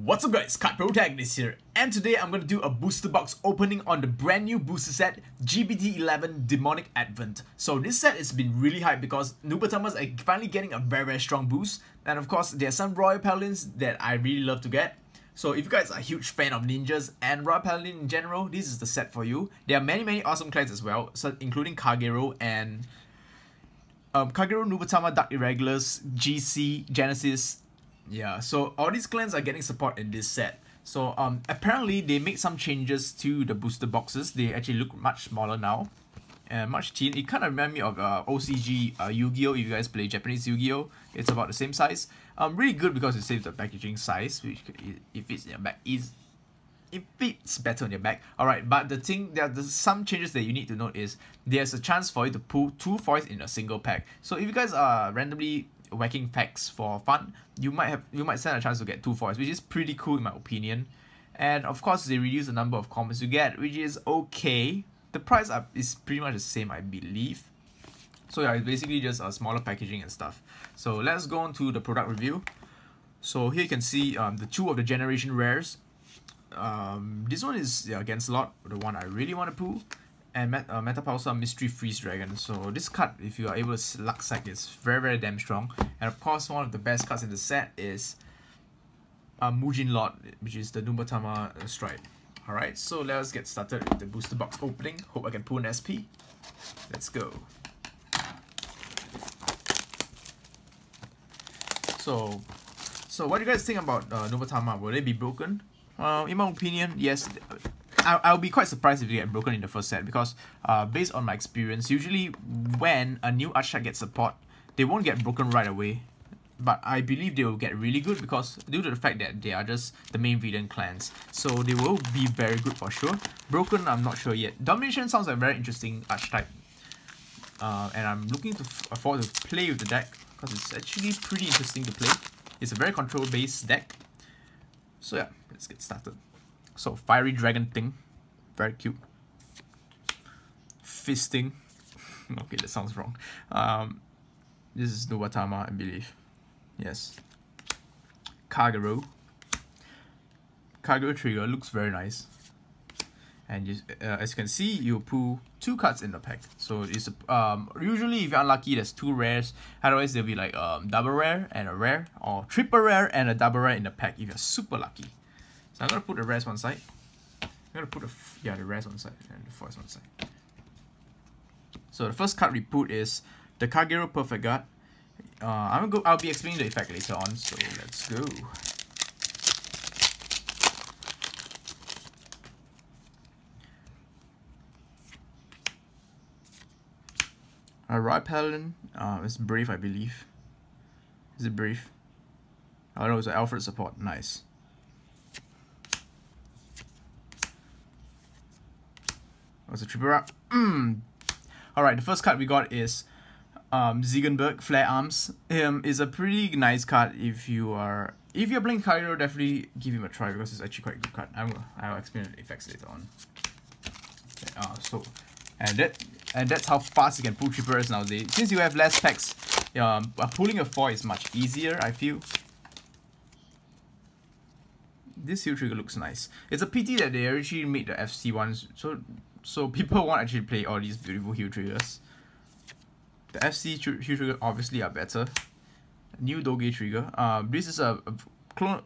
What's up guys, Protagonist here, and today I'm going to do a booster box opening on the brand new booster set, G-BT11 Demonic Advent. So this set has been really hyped because Nubatamas are finally getting a very strong boost, and of course there are some Royal Paladins that I really love to get. So if you guys are a huge fan of ninjas and Royal Paladin in general, this is the set for you. There are many awesome clans as well, so including Kagero and Kagero, Nubatama, Dark Irregulars, GC, Genesis. Yeah, so all these clans are getting support in this set. So apparently they made some changes to the booster boxes. They actually look much smaller now and much thin. It kind of reminds me of OCG Yu-Gi-Oh! If you guys play Japanese Yu-Gi-Oh! It's about the same size. Really good because it saves the packaging size, which it fits in your bag. It fits better on your back. Alright, but the thing, there's some changes that you need to note is there's a chance for you to pull 2 foils in a single pack. So if you guys are randomly whacking packs for fun, you might stand a chance to get 2 foils, which is pretty cool in my opinion. And of course they reduce the number of commons you get, which is okay. The price up is pretty much the same, I believe. So yeah, it's basically just a smaller packaging and stuff. So let's go on to the product review. So here you can see the 2 of the generation rares. This one is against Lot, the one I really want to pull, and Metapausa Mystery Freeze Dragon. So this card, if you are able to luck sack, is very damn strong. And of course, one of the best cards in the set is Mujin Lot, which is the Nubatama Stride. Alright, so let's get started with the booster box opening. Hope I can pull an SP. Let's go. So what do you guys think about Nubatama? Will they be broken? In my opinion, yes. I'll be quite surprised if they get broken in the first set because based on my experience, usually when a new archetype gets support, they won't get broken right away. But I believe they will get really good because due to the fact that they are just the main villain clans. So they will be very good for sure. Broken, I'm not sure yet. Domination sounds like a very interesting archetype. And I'm looking to forward to play with the deck because it's actually pretty interesting to play. It's a very control-based deck. So yeah, let's get started. So, Fiery Dragon thing. Very cute. Fisting. Okay, that sounds wrong. This is Nubatama, I believe. Yes. Kagero. Kagero trigger looks very nice. And you, as you can see, you pull 2 cards in the pack. So it's usually if you're unlucky, there's 2 rares. Otherwise, there'll be like double rare and a rare, or triple rare and a double rare in the pack if you're super lucky. So I'm gonna put the rares one side. I'm gonna put the rares one side and the foils one side. So the first card we put is the Kagero Perfect Guard. I'll be explaining the effect later on. So let's go. Royal Paladin. It's Brave, I believe. Is it Brave? Oh no, it's an Alfred support. Nice. What's a triple wrap? Alright, the first card we got is Ziegenberg Flare Arms. Is a pretty nice card if you're playing Kagero, definitely give him a try because it's actually quite a good card. I'll explain the effects later on. Okay, and that's how fast you can pull triple rares nowadays. Since you have less packs, pulling a foil is much easier, I feel. This heal trigger looks nice. It's a pity that they actually made the FC ones, so people won't actually play all these beautiful heal triggers. The FC heal trigger obviously are better. New Doge trigger. This is a clone,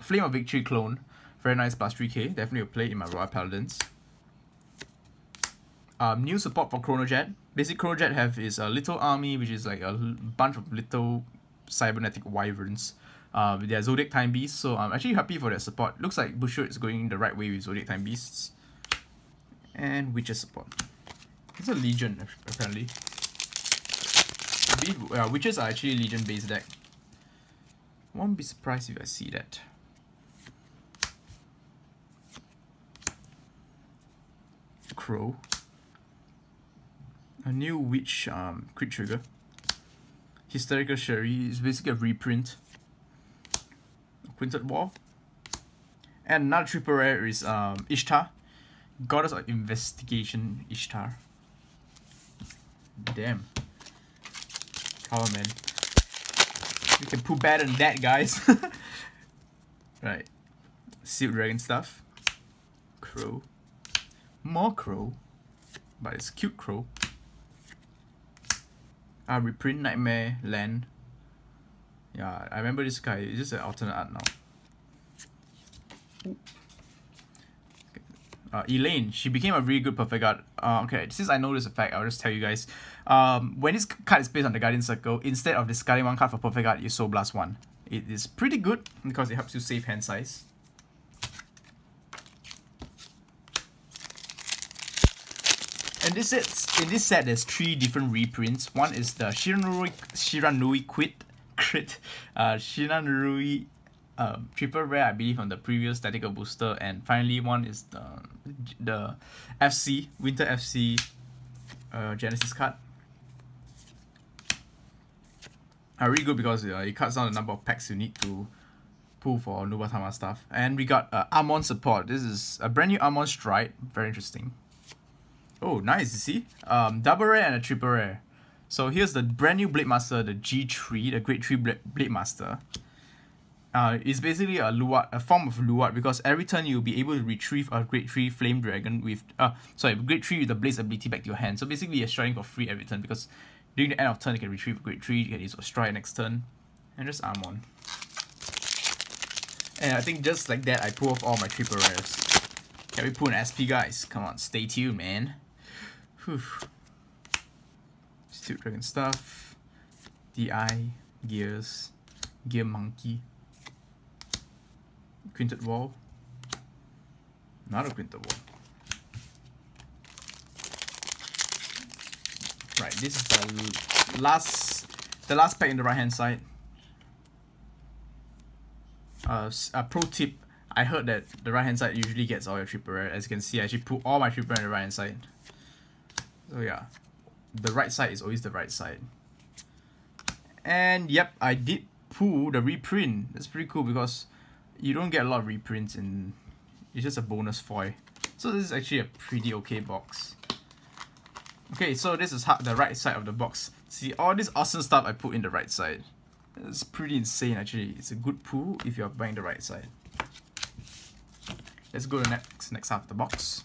Flame of Victory clone. Very nice plus 3k. Definitely will play in my Royal Paladins. New support for Chronojet. Basic Chronojet have is a little army, which is like a bunch of little cybernetic wyverns. They are Zodiac Time Beasts, so I'm actually happy for their support. Looks like Busho is going the right way with Zodiac Time Beasts. And Witches support. It's a Legion, apparently. Witches are actually Legion based deck. Won't be surprised if I see that. Crow. A new Witch crit trigger. Hysterical Sherry is basically a reprint. A printed wall. And another triple rare is Ishtar. Goddess of Investigation Ishtar. Damn. Come man. You can put better than that, guys. Right. Sealed Dragon stuff. Crow. More Crow. But it's cute Crow. Reprint Nightmare Land. Yeah, I remember this guy. It's just an alternate art now. Elaine, she became a really good perfect guard. Okay, since I know this fact, I'll just tell you guys. When this card is placed on the Guardian Circle, instead of discarding one card for perfect guard, you Soul Blast one. It is pretty good because it helps you save hand size. And in this set, there's 3 different reprints. One is the Shiranui Crit, Shiranui triple rare, I believe, on the previous Tactical Booster, and finally one is the FC Winter FC Genesis card. Really good because it cuts down the number of packs you need to pull for Nubatama stuff. And we got Armon support. This is a brand new Armon Stride, very interesting. Oh, nice, you see? Double rare and a triple rare. So here's the brand new Blademaster, the G3, the Grade 3 Blademaster. It's basically a form of Luat, because every turn you'll be able to retrieve a Grade 3 Flame Dragon with Grade 3 with the Blaze ability back to your hand. So basically you're striding for free every turn, because during the end of turn you can retrieve a Grade 3, you can use a stride next turn, and just Armon. And I think just like that I pull off all my triple rares. Can we pull an SP, guys? Come on, stay tuned, man. Whew. Steel Dragon stuff. DI, Gears, Gear Monkey. Quintet Wall. Another Quintet Wall. Right, this is the last pack in the right hand side. A pro tip, I heard that the right hand side usually gets all your triple rare. As you can see, I actually put all my triple rare on the right hand side. So yeah, the right side is always the right side. And yep, I did pull the reprint. That's pretty cool because you don't get a lot of reprints in, it's just a bonus foil. So this is actually a pretty okay box. Okay, so this is the right side of the box. See all this awesome stuff I put in the right side. It's pretty insane actually. It's a good pull if you're buying the right side. Let's go to the next half of the box.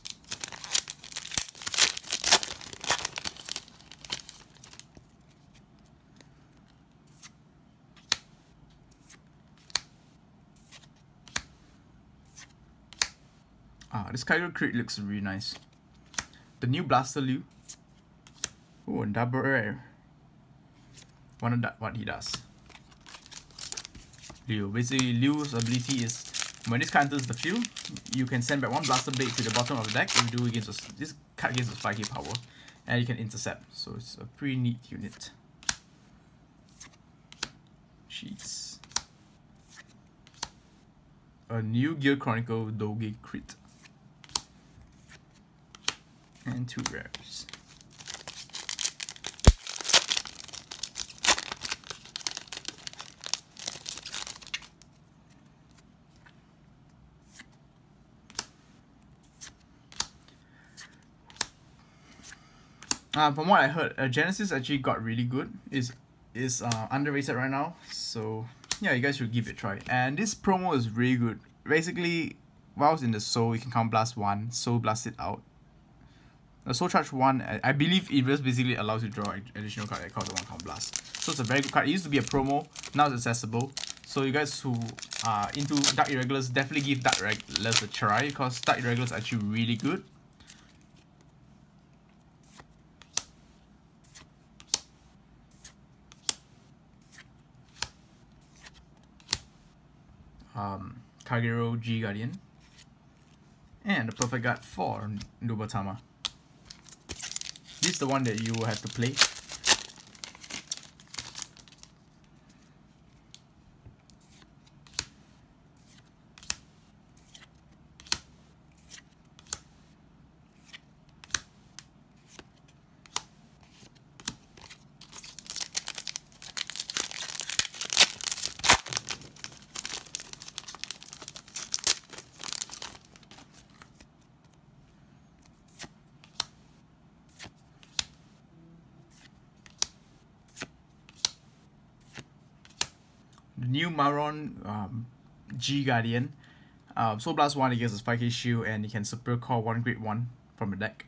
This Kagero crit looks really nice. The new Blaster Liu. Oh, and double rare. Wonder what he does. Liu. Basically, Liu's ability is when this card enters the field, you can send back one Blaster Blade to the bottom of the deck and do against this card gives us 5k power. And you can intercept. So it's a pretty neat unit. Jeez. A new Gear Chronicle Doge crit. And 2 rares. From what I heard, Genesis actually got really good. Is underrated right now. So yeah, you guys should give it a try. And this promo is really good. Basically, while it's in the soul, you can count blast 1, soul blast it out. The Soul Charge 1, I believe it just basically allows you to draw an additional card that costs 1 count blast. So it's a very good card. It used to be a promo, now it's accessible. So you guys who are into Dark Irregulars, definitely give Dark Irregulars a try because Dark Irregulars are actually really good. Kagero G Guardian. And the Perfect Guard for Nubatama. This is the one that you will have to play. The new Maron G Guardian. Soul Blast 1, he gets his 5k shield, and he can super call 1 grade 1 from the deck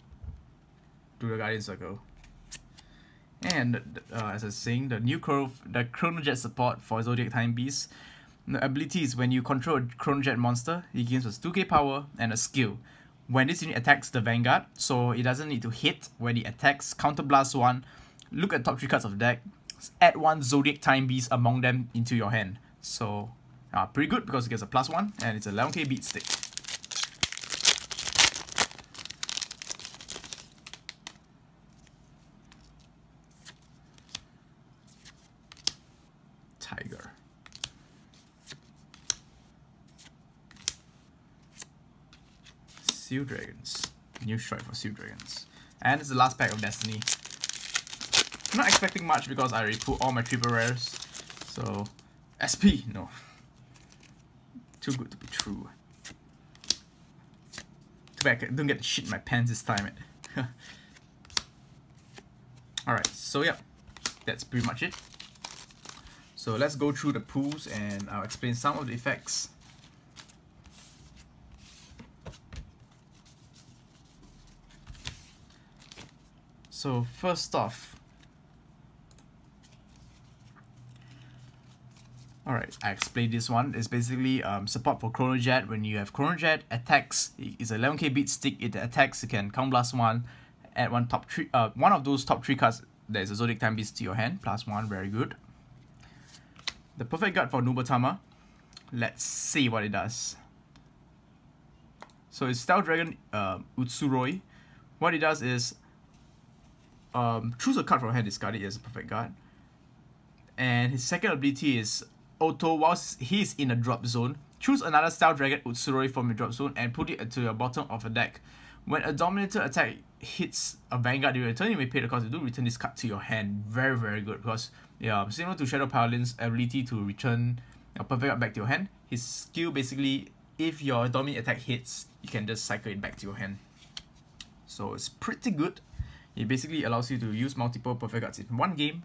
to the Guardian Circle. And as I was saying, the Chronojet support for Zodiac Time Beast. The ability is when you control a Chronojet monster, it gains us 2k power and a skill. When this unit attacks the Vanguard, so it doesn't need to hit when it attacks, counterblast 1, look at top 3 cards of the deck, add 1 Zodiac Time Beast among them into your hand. So, pretty good because it gets a +1 and it's a 11k beat stick. Tiger. Seal Dragons. New strike for Seal Dragons. And it's the last pack of Destiny. I'm not expecting much because I already put all my triple rares. So, SP, no. Too good to be true. Too bad I don't get to shit in my pants this time. Alright, so yeah, that's pretty much it. So let's go through the pools and I'll explain some of the effects. So first off, alright, I explained this one. It's basically support for Chronojet. When you have Chronojet attacks, it's a 11k beat stick. It attacks, you can count blast 1, add one of those top 3 cards that is a Zodiac Time Beast to your hand, +1, very good. The perfect guard for Nubatama. Let's see what it does. So it's Stealth Dragon Utsuroi. What it does is choose a card from hand, discard it as a perfect guard. And his second ability is auto, whilst he's in a drop zone, choose another Stealth Dragon Utsuroi from your drop zone and put it to the bottom of a deck. When a Dominator attack hits a Vanguard during your turn, you may pay the cost to return this card to your hand. Very, very good because similar to Shadow Paladin's ability to return a perfect guard back to your hand, his skill basically, if your Dominator attack hits, you can just cycle it back to your hand. So it's pretty good. It basically allows you to use multiple perfect guards in one game.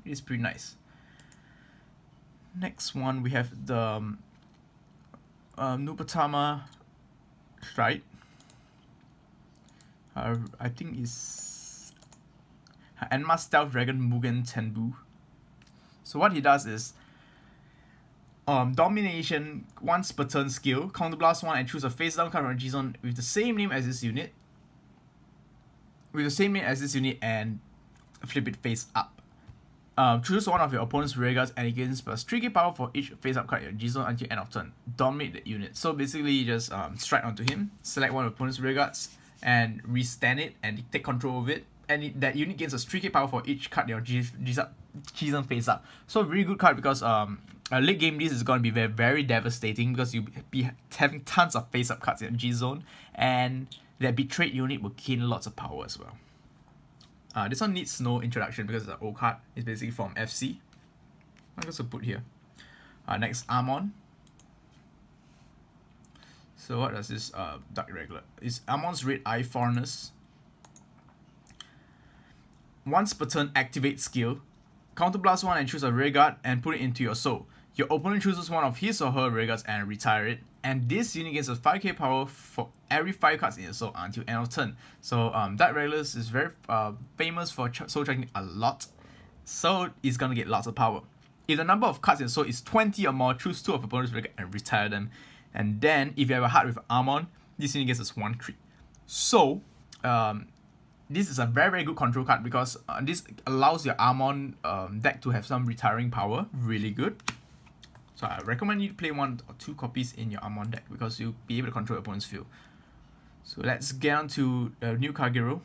It's pretty nice. Next one, we have the Nubatama Stride. I think it's Enma Stealth Dragon Mugen Tenbu. So what he does is Domination once per turn skill, counterblast 1 and choose a face down card from G-Zone with the same name as this unit. And flip it face up. Choose one of your opponent's rear guards and it gains +3k power for each face up card in your G-Zone until end of turn. Dominate the unit. So basically you just strike onto him, select one of your opponent's rear guards and restand it and take control of it. And that unit gains +3k power for each card in your G-Zone face up. So really good card because late game this is going to be very, very devastating because you'll be having tons of face up cards in G-Zone and that betrayed unit will gain lots of power as well. This one needs no introduction because it's an old card. It's basically from FC. I'm just going to put here. Next, Amon. So what does this Dark Irregular? It's Amon's Red Eye Foreigners. Once per turn, activate skill. Counterblast 1 and choose a rear guard and put it into your soul. Your opponent chooses one of his or her rear guards and retire it. And this unit gains a 5k power for every 5 cards in your soul until end of turn. So Dark Irregulars is very famous for soul tracking a lot. So it's gonna get lots of power. If the number of cards in your soul is 20 or more, choose 2 of your opponent's rear guards and retire them. And then if you have a heart with Amon, this unit gets us 1 crit. So this is a very, very good control card because this allows your Amon deck to have some retiring power. Really good. So I recommend you to play 1 or 2 copies in your Amon deck because you'll be able to control your opponent's field. So let's get on to the new Kagero.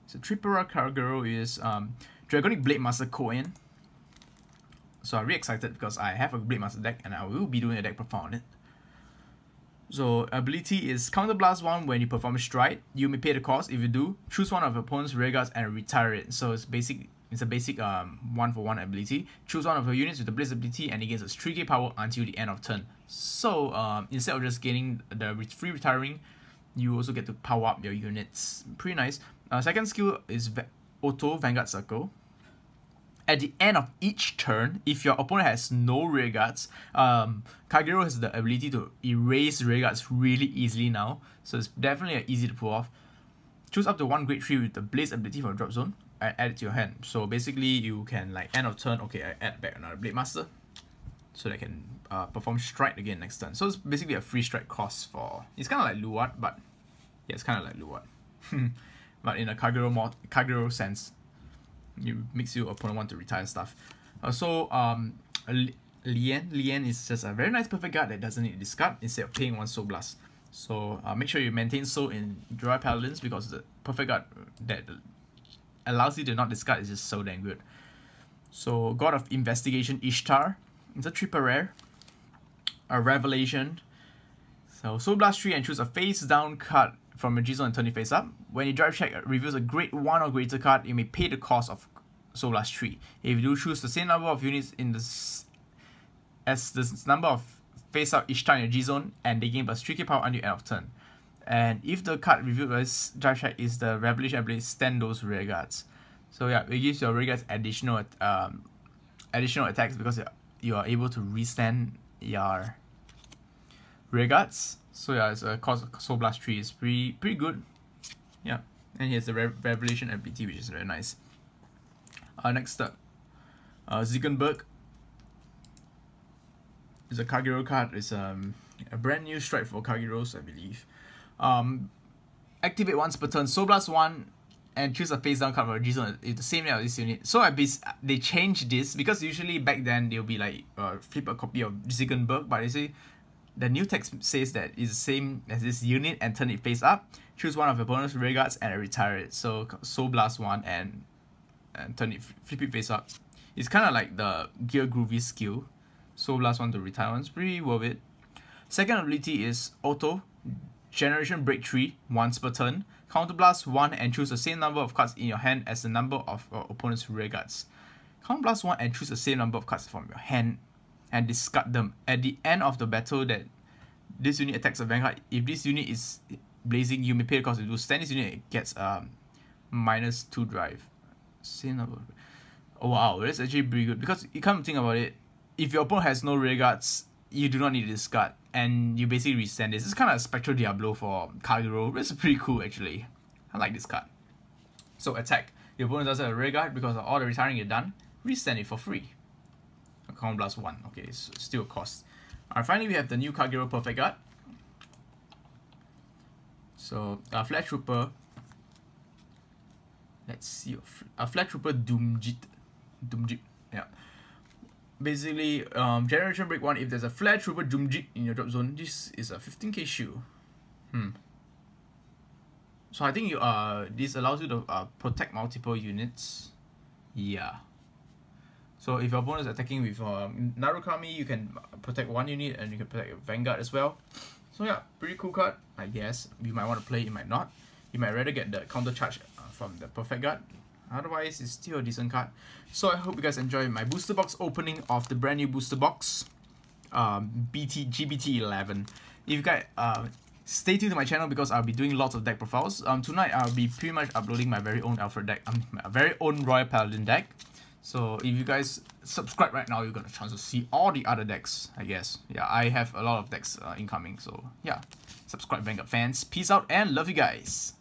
So triple Kagero is Dragonic Blademaster Koen. So I'm really excited because I have a Blademaster deck and I will be doing a deck profile on it. So ability is Counterblast 1 when you perform Stride. You may pay the cost. If you do, choose one of your opponent's rear guards and retire it. So it's basic. It's a basic 1-for-1 ability. Choose one of your units with the Blaze ability and it gains a 3k power until the end of turn. So instead of just getting the free retiring, you also get to power up your units. Pretty nice. Second skill is Auto Vanguard Circle. At the end of each turn, if your opponent has no rear guards, Kagero has the ability to erase rear guards really easily now, so it's definitely easy to pull off. Choose up to one grade 3 with the Blaze ability from drop zone and add it to your hand. So basically, you can like end of turn, okay, I add back another Blademaster, so they can perform strike again next turn. So it's basically a free strike cost for. It's kind of like Luwat, but yeah, it's kind of like Luwat, but in a Kagero sense. You makes your opponent want to retire stuff. Also, Lien is just a very nice perfect guard that doesn't need to discard instead of paying 1 Soul Blast. So make sure you maintain Soul in Dry Paladins because the perfect guard that allows you to not discard is just so dang good. So God of Investigation Ishtar, it's a triple rare, a Revelation. So Soul Blast 3 and choose a face down card from a G-Zone and turn it face up. When you drive check reveals a grade 1 or greater card, you may pay the cost of Soul Blast 3. If you do choose the same number of units in this as the number of face up each time in your G-Zone, and they gain plus 3k power until end of turn. And if the card revealed as drive check is the Revelation ability, stand those rear guards. So yeah, it gives your rear guards additional attacks because you are able to restand your rear guards. So yeah, it's a cost of Soul Blast 3 is pretty good. Yeah, and he has the Revelation ability, which is very nice. Next up, Ziegenberg. It's a Kagero card. It's a brand new strike for Kageros, I believe. Activate once per turn, Soul Blast 1, and choose a face down card for a G-Zone. It's the same name of this unit. So they changed this because usually back then they'll be like flip a copy of Ziegenberg, but they say the new text says that it's the same as this unit and turn it face up. Choose one of your opponent's rear guards and retire it. So Soul Blast 1 and turn it, flip it face up. It's kind of like the Gear Groovy skill. Soul Blast 1 to retire one. It's pretty worth it. Second ability is Auto. Generation Break 3 once per turn. Counter Blast 1 and choose the same number of cards in your hand as the number of opponent's rear guards. Counter Blast 1 and choose the same number of cards from your hand and discard them. At the end of the battle that this unit attacks a Vanguard, if this unit is blazing, you may pay the cost to do. Stand this unit, it gets -2 drive. Same number. Oh wow, that's actually pretty good because you come to think about it, if your opponent has no rear guards, you do not need to discard, and you basically restand this. It's kind of a Spectral Diablo for Kagero. It's pretty cool actually. I like this card. So attack. The opponent doesn't have a rear guard because of all the retiring you've done. Restand it for free. Counter Blast 1. Okay, it's still a cost. Alright, finally we have the new Kagero Perfect Guard. So, Flat Trooper. Let's see. Flat Trooper Doomjit. Yeah. Basically, Generation Break 1, if there's a Flat Trooper Doomjit in your drop zone, this is a 15k shield. So I think this allows you to protect multiple units. Yeah. So if your opponent is attacking with Narukami, you can protect one unit and you can protect your Vanguard as well. So yeah, pretty cool card, I guess. You might want to play, you might not. You might rather get the counter charge from the Perfect Guard. Otherwise, it's still a decent card. So I hope you guys enjoy my booster box opening of the brand new booster box, G-BT11. If you guys stay tuned to my channel because I'll be doing lots of deck profiles. Tonight I'll be pretty much uploading my very own Alpha deck, my very own Royal Paladin deck. So if you guys subscribe right now, you're gonna chance to see all the other decks, I guess. Yeah, I have a lot of decks incoming. So yeah, subscribe Vanguard fans. Peace out and love you guys.